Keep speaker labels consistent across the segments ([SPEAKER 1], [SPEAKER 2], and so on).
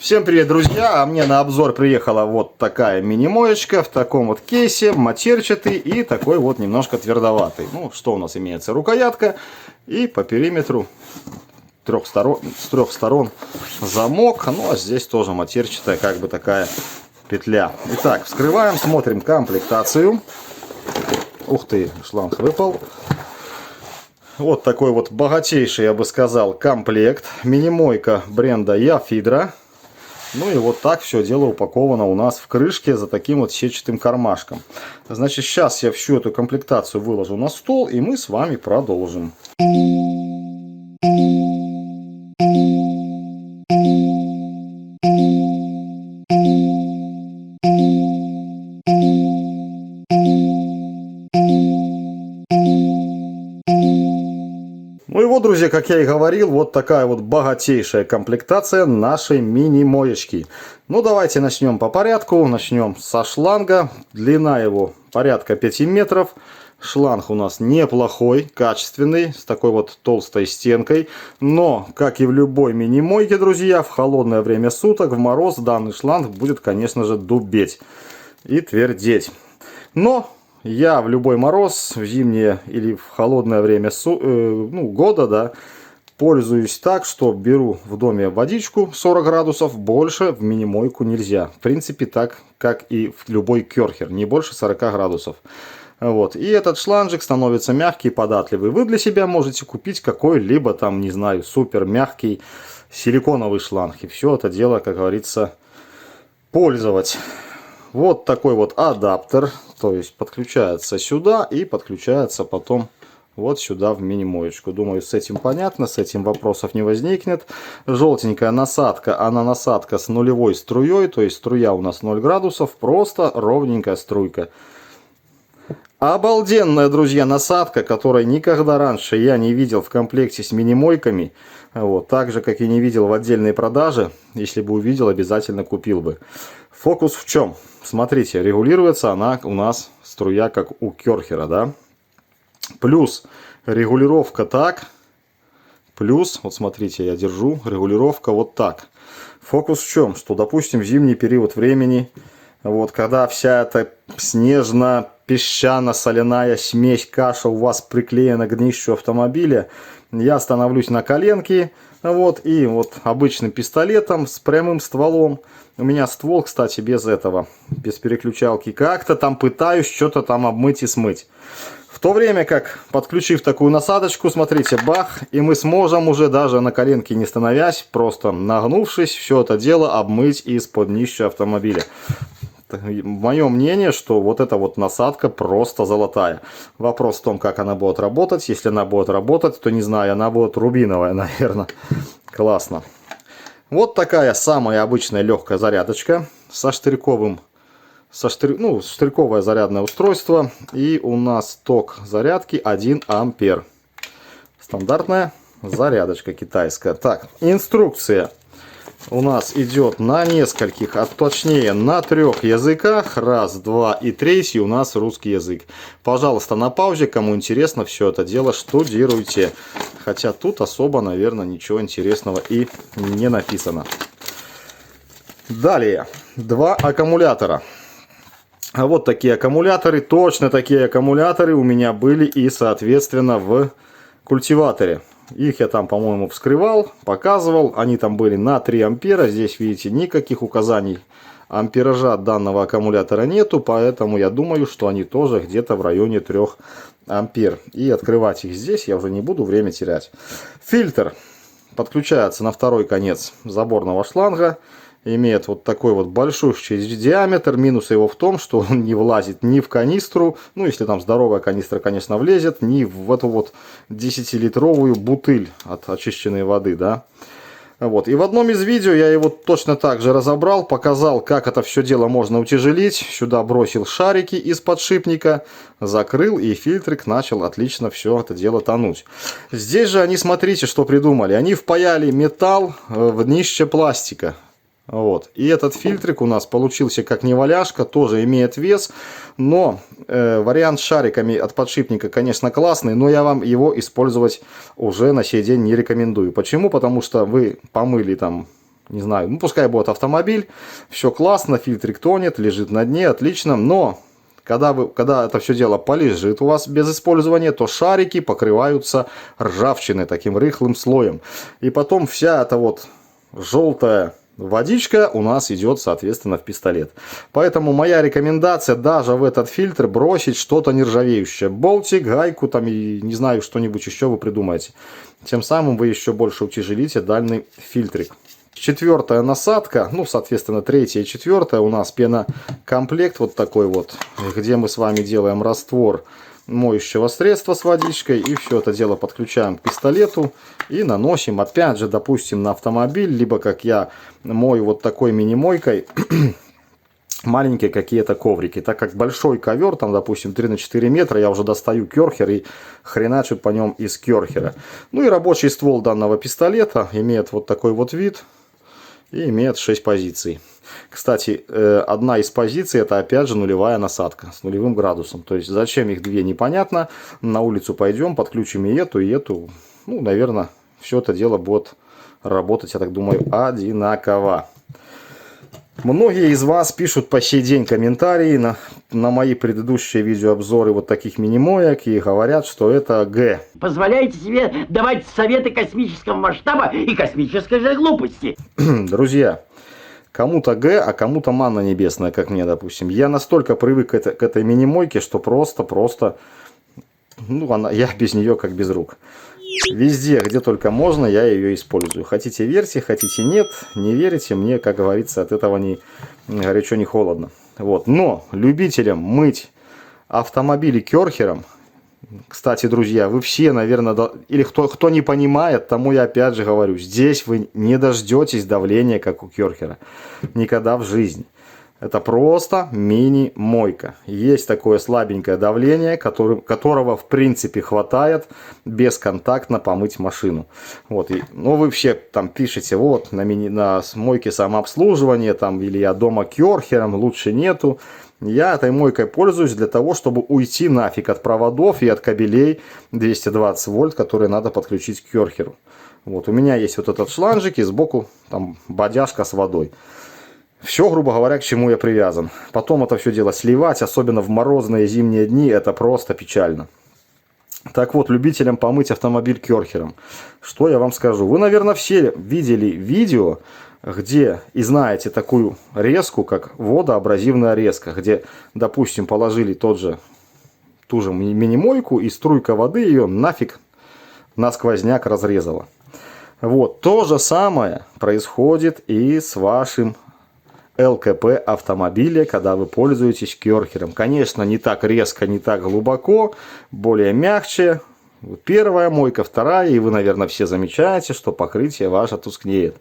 [SPEAKER 1] Всем привет, друзья! А мне на обзор приехала вот такая мини-моечка в таком вот кейсе, матерчатый и такой вот немножко твердоватый. Ну, что у нас имеется? Рукоятка и по периметру с трех сторон замок. Ну, а здесь тоже матерчатая, как бы такая петля. Итак, вскрываем, смотрим комплектацию. Ух ты, шланг выпал. Вот такой вот богатейший, я бы сказал, комплект. Мини-мойка бренда Яфидра. Ну и вот так все дело упаковано у нас в крышке за таким вот сетчатым кармашком. Значит, сейчас я всю эту комплектацию выложу на стол, и мы с вами продолжим. Ну и вот, друзья, как я и говорил, вот такая вот богатейшая комплектация нашей мини-моечки. Ну, давайте начнем по порядку. Начнем со шланга. Длина его порядка 5 метров. Шланг у нас неплохой, качественный, с такой вот толстой стенкой. Но, как и в любой мини-мойке, друзья, в холодное время суток, в мороз, данный шланг будет, конечно же, дубеть и твердеть. Но я в любой мороз, в зимнее или в холодное время года, да, пользуюсь так, что беру в доме водичку 40 градусов, больше в мини-мойку нельзя. В принципе, так, как и в любой керхер, не больше 40 градусов. Вот. И этот шланжик становится мягкий, податливый. Вы для себя можете купить какой-либо там, не знаю, супер мягкий силиконовый шланг. И все это дело, как говорится, пользовать. Вот такой вот адаптер, то есть подключается сюда и подключается потом вот сюда в мини-моечку. Думаю, с этим понятно, с этим вопросов не возникнет. Желтенькая насадка, она насадка с нулевой струей, то есть струя у нас 0 градусов, просто ровненькая струйка. Обалденная, друзья, насадка, которой никогда раньше я не видел в комплекте с мини-мойками. Вот, так же, как и не видел в отдельной продаже. Если бы увидел, обязательно купил бы. Фокус в чем? Смотрите, регулируется она у нас, струя, как у керхера, да? Плюс регулировка так. Плюс, вот смотрите, я держу, регулировка вот так. Фокус в чем? Что, допустим, в зимний период времени, вот, когда вся эта снежно-песчано-соляная смесь, каша у вас приклеена к днищу автомобиля, я становлюсь на коленки, вот, и вот обычным пистолетом с прямым стволом. У меня ствол, кстати, без этого, без переключалки. Как-то там пытаюсь что-то там обмыть и смыть. В то время как, подключив такую насадочку, смотрите, бах, и мы сможем уже даже на коленке не становясь, просто нагнувшись, все это дело обмыть из-под днища автомобиля. Мое мнение, что вот эта вот насадка просто золотая. Вопрос в том, как она будет работать. Если она будет работать, то не знаю, она будет рубиновая, наверное. Классно. Вот такая самая обычная легкая зарядочка со штырьковым, штырьковое зарядное устройство. И у нас ток зарядки 1 ампер. Стандартная зарядочка китайская. Так, инструкция у нас идет на нескольких, а точнее на 3 языках. Раз, два и третий у нас русский язык. Пожалуйста, на паузе, кому интересно все это дело, штудируйте. Хотя тут особо, наверное, ничего интересного и не написано. Далее, 2 аккумулятора. А вот такие аккумуляторы, точно такие аккумуляторы у меня были и, соответственно, в культиваторе. Их я там, по-моему, вскрывал, показывал. Они там были на 3 ампера. Здесь, видите, никаких указаний ампеража данного аккумулятора нету. Поэтому я думаю, что они тоже где-то в районе 3 ампер. И открывать их здесь я уже не буду, время терять. Фильтр подключается на второй конец заборного шланга. Имеет вот такой вот большущий диаметр. Минус его в том, что он не влазит ни в канистру. Ну, если там здоровая канистра, конечно, влезет. Ни в эту вот 10-литровую бутыль от очищенной воды, да. Вот. И в одном из видео я его точно так же разобрал. Показал, как это все дело можно утяжелить. Сюда бросил шарики из подшипника. Закрыл, и фильтрик начал отлично все это дело тонуть. Здесь же они, смотрите, что придумали. Они впаяли металл в днище пластика. Вот. И этот фильтрик у нас получился как неваляшка, тоже имеет вес, но вариант с шариками от подшипника, конечно, классный, но я вам его использовать уже на сей день не рекомендую. Почему? Потому что вы помыли там не знаю, ну пускай будет автомобиль, все классно, фильтрик тонет, лежит на дне, отлично, но когда это все дело полежит у вас без использования, то шарики покрываются ржавчиной, таким рыхлым слоем. И потом вся эта вот желтая водичка у нас идет, соответственно, в пистолет. Поэтому моя рекомендация даже в этот фильтр бросить что-то нержавеющее. Болтик, гайку там и не знаю, что-нибудь еще вы придумаете. Тем самым вы еще больше утяжелите данный фильтрик. Четвертая насадка, ну, соответственно, третья и четвертая у нас пенокомплект вот такой вот, где мы с вами делаем раствор моющего средства с водичкой. И все это дело подключаем к пистолету и наносим, опять же, допустим, на автомобиль, либо как я мою вот такой мини-мойкой, маленькие какие-то коврики. Так как большой ковер, там, допустим, 3 на 4 метра, я уже достаю керхер и хреначу по нем из керхера. Ну и рабочий ствол данного пистолета имеет вот такой вот вид. И имеет 6 позиций. Кстати, одна из позиций это опять же нулевая насадка с нулевым градусом. То есть зачем их две, непонятно. На улицу пойдем, подключим и эту, и эту. Ну, наверное, все это дело будет работать, я так думаю, одинаково. Многие из вас пишут по сей день комментарии на мои предыдущие видеообзоры вот таких мини-моек и говорят, что это Г.
[SPEAKER 2] Позволяете себе давать советы космического масштаба и космической же глупости.
[SPEAKER 1] Друзья, кому-то Г, а кому-то манна небесная, как мне, допустим. Я настолько привык к этой мини-мойке, что просто, ну, я без нее как без рук. Везде, где только можно, я ее использую. Хотите верьте, хотите нет, не верите, мне, как говорится, от этого ни горячо, ни холодно. Вот. Но любителям мыть автомобили керхером, кстати, друзья, вы все, наверное, или кто не понимает, тому я опять же говорю, здесь вы не дождетесь давления, как у керхера. Никогда в жизни. Это просто мини-мойка. Есть такое слабенькое давление, которого в принципе хватает бесконтактно помыть машину. Вот. Но вы все там пишете, вот на мойке самообслуживания, там, или я дома керхером, лучше нету. Я этой мойкой пользуюсь для того, чтобы уйти нафиг от проводов и от кабелей 220 вольт, которые надо подключить к керхеру. Вот. У меня есть вот этот шланжик и сбоку там бодяжка с водой. Все, грубо говоря, к чему я привязан. Потом это все дело сливать, особенно в морозные зимние дни, это просто печально. Так вот, любителям помыть автомобиль керхером, что я вам скажу. Вы, наверное, все видели видео, где и знаете такую резку, как водоабразивная резка, где, допустим, положили ту же мини-мойку, и струйка воды ее нафиг на сквозняк разрезала. Вот, то же самое происходит и с вашим ЛКП автомобиля, когда вы пользуетесь керхером. Конечно, не так резко, не так глубоко, более мягче. Первая мойка, вторая, и вы, наверное, все замечаете, что покрытие ваше тускнеет.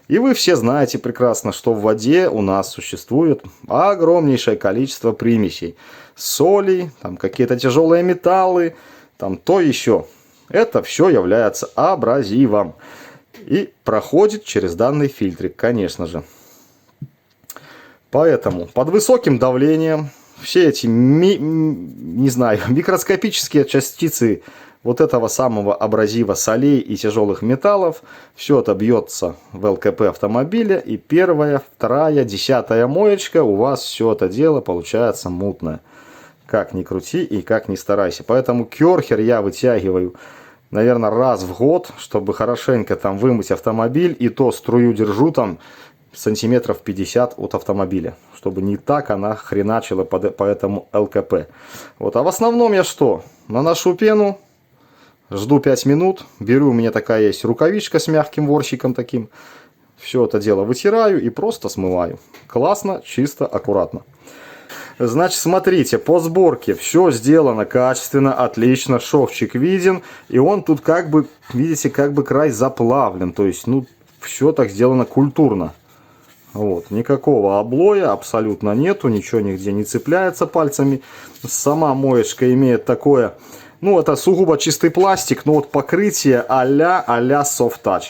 [SPEAKER 1] И вы все знаете прекрасно, что в воде у нас существует огромнейшее количество примесей. Соли, там какие-то тяжелые металлы, там то еще. Это все является абразивом. И проходит через данный фильтрик, конечно же. Поэтому под высоким давлением все эти, не знаю, микроскопические частицы вот этого самого абразива солей и тяжелых металлов, все это бьется в ЛКП автомобиля, и первая, вторая, 10-я моечка, у вас все это дело получается мутное. Как ни крути и как ни старайся. Поэтому керхер я вытягиваю, наверное, раз в год, чтобы хорошенько там вымыть автомобиль, и то струю держу там сантиметров 50 от автомобиля, чтобы не так она хреначила по этому ЛКП. Вот. А в основном я что? Наношу пену, жду 5 минут, беру, у меня такая есть рукавичка с мягким ворсиком таким, все это дело вытираю и просто смываю. Классно, чисто, аккуратно. Значит, смотрите, по сборке все сделано качественно, отлично, шовчик виден, и он тут как бы, видите, как бы край заплавлен, то есть, ну, все так сделано культурно. Вот, никакого облоя абсолютно нету, ничего нигде не цепляется пальцами. Сама моечка имеет такое, ну, это сугубо чистый пластик, но вот покрытие а-ля Soft Touch.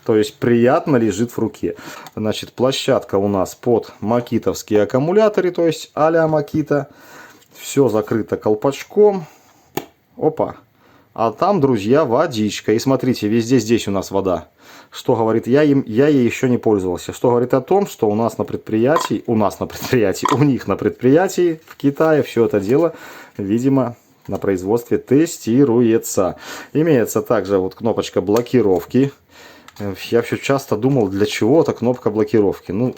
[SPEAKER 1] То есть приятно лежит в руке. Значит, площадка у нас под макитовские аккумуляторы, то есть а-ля Макита. Все закрыто колпачком. Опа. А там, друзья, водичка. И смотрите, везде здесь у нас вода. Что говорит, я ей еще не пользовался. Что говорит о том, что у них на предприятии в Китае все это дело, видимо, на производстве тестируется. Имеется также вот кнопочка блокировки. Я все часто думал, для чего эта кнопка блокировки. Ну,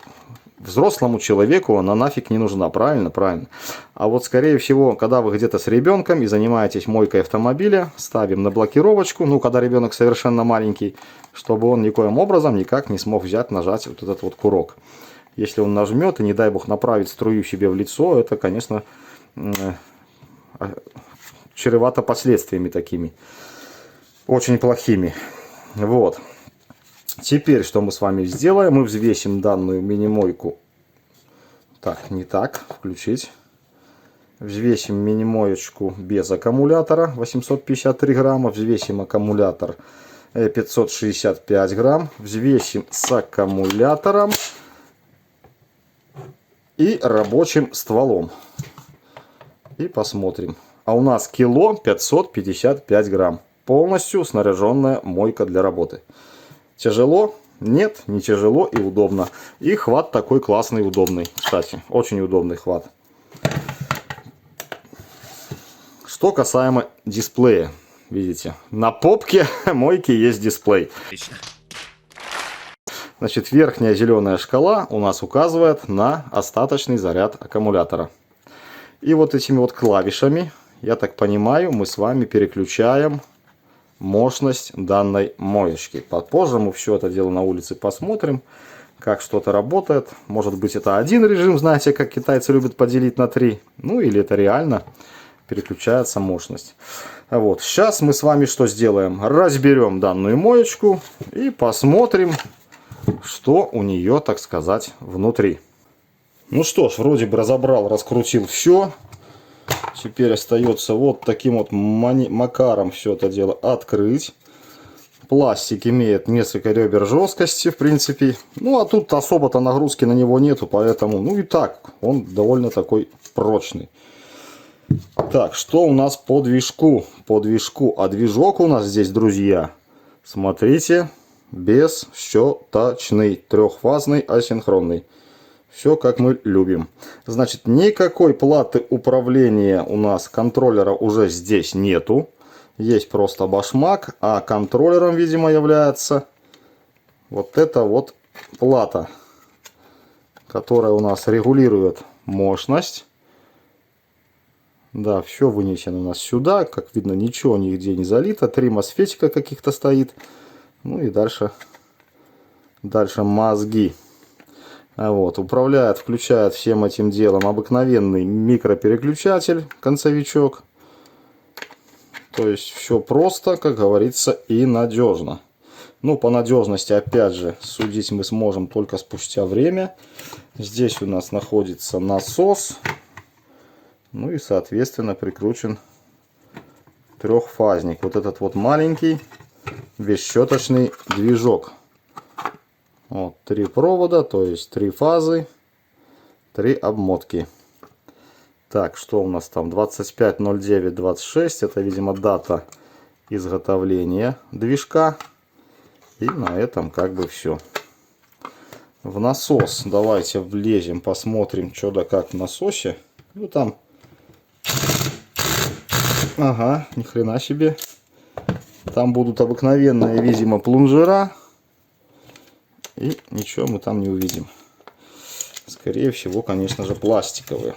[SPEAKER 1] взрослому человеку она нафиг не нужна, правильно? Правильно. А вот, скорее всего, когда вы где-то с ребенком и занимаетесь мойкой автомобиля, ставим на блокировочку, ну, когда ребенок совершенно маленький, чтобы он никоим образом никак не смог взять, нажать вот этот вот курок. Если он нажмет и, не дай бог, направить струю себе в лицо, это, конечно, чревато последствиями такими, очень плохими. Вот. Теперь, что мы с вами сделаем? Мы взвесим данную мини-мойку. Так, не так, включить. Взвесим мини-моечку без аккумулятора, 853 грамма. Взвесим аккумулятор, 565 грамм. Взвесим с аккумулятором и рабочим стволом. И посмотрим. А у нас кило 555 грамм. Полностью снаряженная мойка для работы. Тяжело? Нет, не тяжело и удобно. И хват такой классный, удобный. Кстати, очень удобный хват. Что касаемо дисплея. Видите, на попке мойки есть дисплей.
[SPEAKER 3] Отлично.
[SPEAKER 1] Значит, верхняя зеленая шкала у нас указывает на остаточный заряд аккумулятора. И вот этими вот клавишами, я так понимаю, мы с вами переключаем мощность данной моечки. Попозже мы все это дело на улице посмотрим, как что-то работает. Может быть, это один режим, знаете, как китайцы любят поделить на 3. Ну, или это реально переключается мощность. Вот. Сейчас мы с вами что сделаем? Разберем данную моечку и посмотрим, что у нее, так сказать, внутри. Ну что ж, вроде бы разобрал, раскрутил все. Теперь остается вот таким вот макаром все это дело открыть. Пластик имеет несколько ребер жесткости, в принципе. Ну, а тут особо-то нагрузки на него нету, поэтому, ну и так, он довольно такой прочный. Так, что у нас по движку? По движку. А движок у нас здесь, друзья, смотрите, бесщеточный, трехфазный, асинхронный. Все как мы любим. Значит, никакой платы управления у нас контроллера уже здесь нету. Есть просто башмак, а контроллером, видимо, является вот эта вот плата, которая у нас регулирует мощность. Да, все вынесено у нас сюда. Как видно, ничего нигде не залито. 3 мосфетика каких-то стоит. Ну и дальше мозги. Вот, управляет, включает всем этим делом обыкновенный микропереключатель, концевичок. То есть все просто, как говорится, и надежно. Ну, по надежности, опять же, судить мы сможем только спустя время. Здесь у нас находится насос. Ну и, соответственно, прикручен трехфазник. Вот этот вот маленький бесщеточный движок. Вот, 3 провода, то есть 3 фазы, 3 обмотки. Так, что у нас там? 25.09.26. Это, видимо, дата изготовления движка. И на этом как бы все. В насос давайте влезем, посмотрим, что да как в насосе. Ну там... Ага, ни хрена себе. Там будут обыкновенные, видимо, плунжера. И ничего мы там не увидим. Скорее всего, конечно же, пластиковые.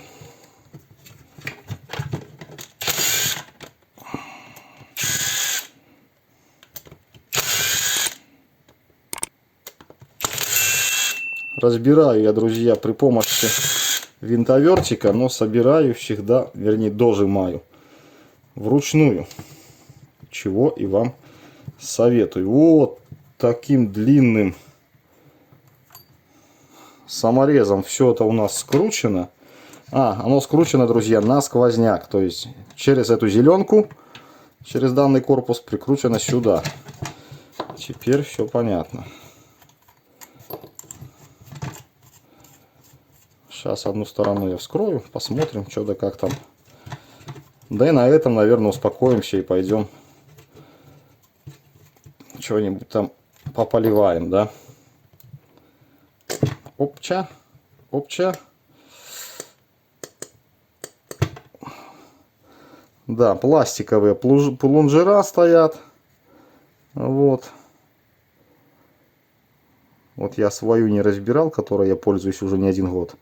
[SPEAKER 1] Разбираю я, друзья, при помощи винтовертика, но собираю всегда, вернее, дожимаю вручную. Чего и вам советую. Вот таким длинным саморезом все это у нас скручено. Оно скручено, друзья, на сквозняк. То есть через эту зеленку, через данный корпус прикручено сюда. Теперь все понятно. Сейчас одну сторону я вскрою, посмотрим, что да как там. Да и на этом, наверное, успокоимся и пойдем что-нибудь там пополиваем, да. Опча, опча. Да, пластиковые плунжера стоят. Вот. Вот я свою не разбирал, которой я пользуюсь уже не 1 год.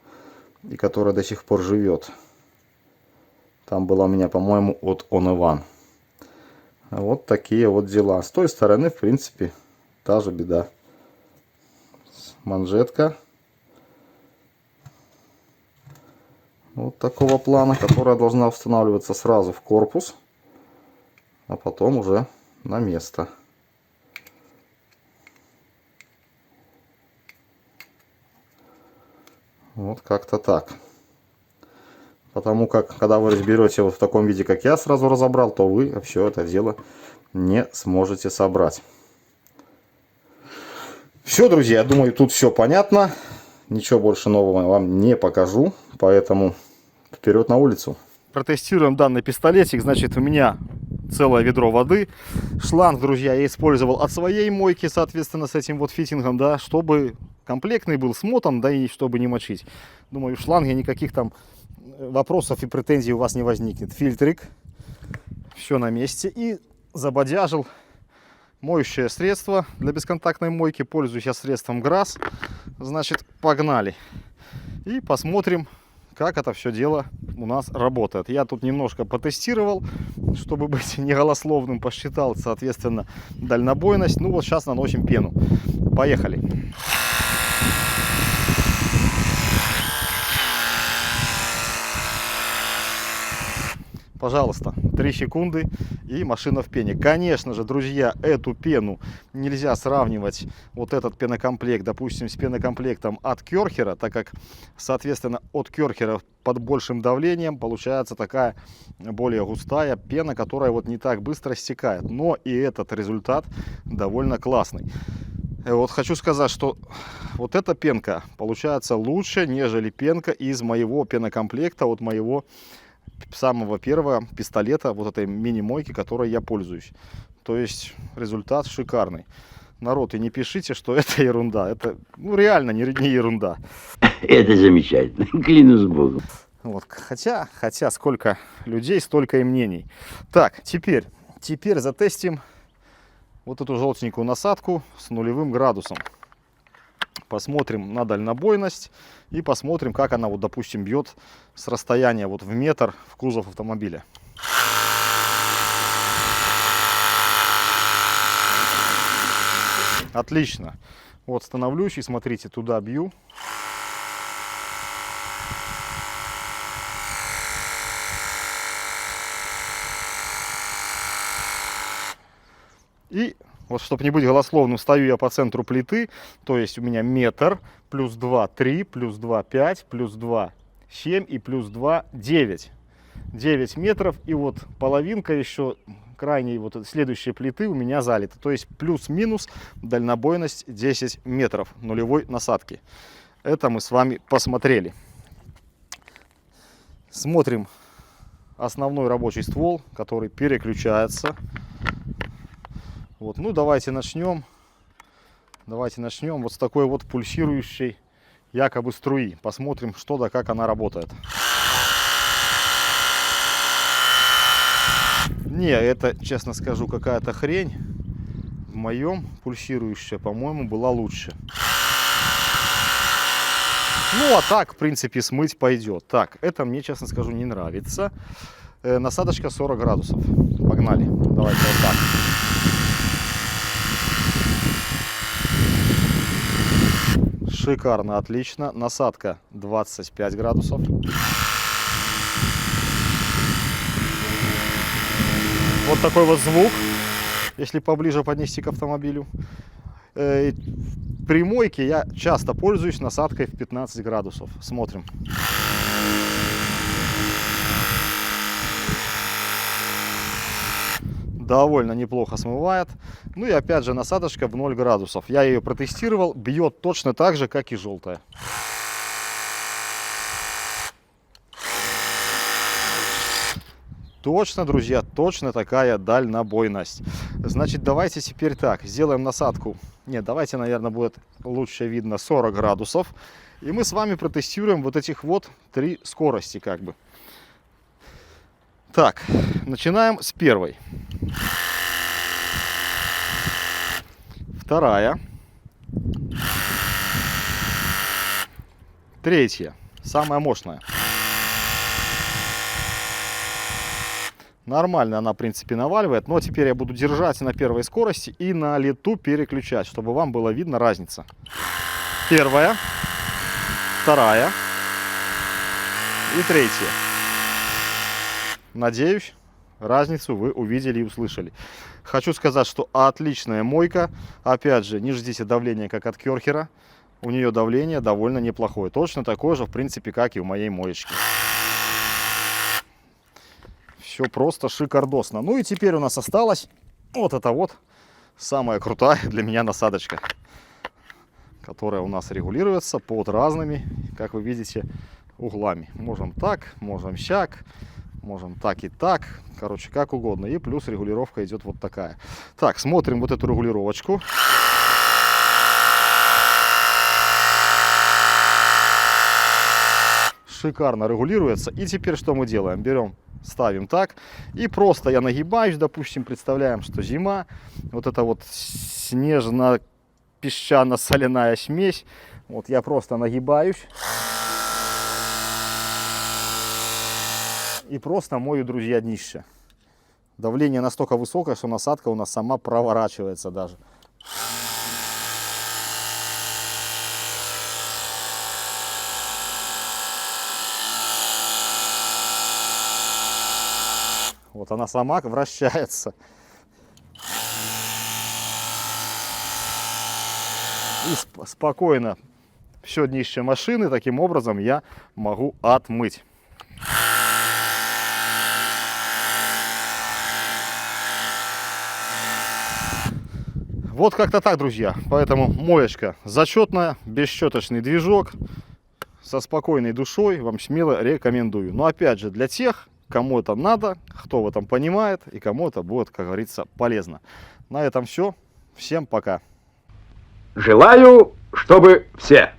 [SPEAKER 1] И которая до сих пор живет. Там была у меня, по-моему, от On-One. Вот такие вот дела. С той стороны, в принципе, та же беда. Манжетка. Вот такого плана, которая должна устанавливаться сразу в корпус. А потом уже на место. Вот как-то так. Потому как, когда вы разберете вот в таком виде, как я сразу разобрал, то вы все это дело не сможете собрать. Все, друзья, я думаю, тут все понятно. Ничего больше нового я вам не покажу. Поэтому вперед на улицу. Протестируем данный пистолетик. Значит, у меня целое ведро воды. Шланг, друзья, я использовал от своей мойки, соответственно, с этим вот фитингом, да, чтобы комплектный был смотан, да, и чтобы не мочить. Думаю, в шланге никаких там вопросов и претензий у вас не возникнет. Фильтрик. Все на месте. И забодяжил моющее средство для бесконтактной мойки. Пользуюсь я средством ГРАС. Значит, погнали. И посмотрим, как это все дело у нас работает. Я тут немножко потестировал, чтобы быть неголословным, посчитал, соответственно, дальнобойность. Ну вот сейчас наносим пену. Поехали. Пожалуйста, 3 секунды и машина в пене. Конечно же, друзья, эту пену нельзя сравнивать, вот этот пенокомплект, допустим, с пенокомплектом от Керхера, так как, соответственно, от Керхера под большим давлением получается такая более густая пена, которая вот не так быстро стекает. Но и этот результат довольно классный. Вот хочу сказать, что вот эта пенка получается лучше, нежели пенка из моего пенокомплекта, от моего самого первого пистолета, вот этой мини-мойки, которой я пользуюсь. То есть результат шикарный. Народ, и не пишите, что это ерунда. Это реально не ерунда.
[SPEAKER 2] Это замечательно, клянусь Богом.
[SPEAKER 1] Вот. Хотя сколько людей, столько и мнений. Так, теперь затестим вот эту желтенькую насадку с 0 градусом. Посмотрим на дальнобойность и посмотрим, как она, вот, допустим, бьет с расстояния вот в метр в кузов автомобиля. Отлично. Вот становлюсь и смотрите, туда бью. И вот, чтобы не быть голословным, стою я по центру плиты. То есть у меня метр, плюс 2, 3, плюс 2, 5, плюс 2, 7 и плюс 2, 9. 9 метров. И вот половинка еще крайней вот следующей плиты у меня залита. То есть плюс-минус дальнобойность 10 метров нулевой насадки. Это мы с вами посмотрели. Смотрим основной рабочий ствол, который переключается. Вот, ну давайте начнем вот с такой вот пульсирующей якобы струи. Посмотрим, что да как она работает. Не, это, честно скажу, какая-то хрень. В моем пульсирующая, по-моему, была лучше. Ну а так, в принципе, смыть пойдет. Так, это мне, честно скажу, не нравится. Насадочка 40 градусов. Погнали. Давайте вот так. Шикарно, отлично. Насадка 25 градусов. Вот такой вот звук, если поближе поднести к автомобилю. При мойке я часто пользуюсь насадкой в 15 градусов. Смотрим. Довольно неплохо смывает. Ну и опять же насадочка в 0 градусов. Я ее протестировал, бьет точно так же, как и желтая. Точно, друзья, точно такая дальнобойность. Значит, давайте теперь так, сделаем насадку. Нет, давайте, наверное, будет лучше видно 40 градусов. И мы с вами протестируем вот этих вот 3 скорости как бы. Так, начинаем с первой. Вторая. Третья. Самая мощная. Нормально она, в принципе, наваливает. Но теперь я буду держать на первой скорости и на лету переключать, чтобы вам было видно разница. Первая. Вторая. И третья. Надеюсь, разницу вы увидели и услышали. Хочу сказать, что отличная мойка. Опять же, не ждите давления, как от Керхера. У нее давление довольно неплохое. Точно такое же, в принципе, как и у моей моечки. Все просто шикардосно. Ну и теперь у нас осталась вот эта вот самая крутая для меня насадочка, которая у нас регулируется под разными, как вы видите, углами. Можем так, можем сяк, можем так и так. Короче, как угодно. И плюс регулировка идет вот такая. Так, смотрим вот эту регулировочку. Шикарно регулируется. И теперь что мы делаем? Берем, ставим так. И просто я нагибаюсь, допустим, представляем, что зима. Вот это вот снежно-песчано-соляная смесь. Вот я просто нагибаюсь. И просто мою, друзья, днище. Давление настолько высокое, что насадка у нас сама проворачивается даже. Вот она сама вращается. И спокойно все днище машины таким образом я могу отмыть. Вот как-то так, друзья. Поэтому моечка зачетная, бесщеточный движок, со спокойной душой, вам смело рекомендую. Но опять же, для тех, кому это надо, кто в этом понимает и кому это будет, как говорится, полезно. На этом все. Всем пока.
[SPEAKER 2] Желаю, чтобы все.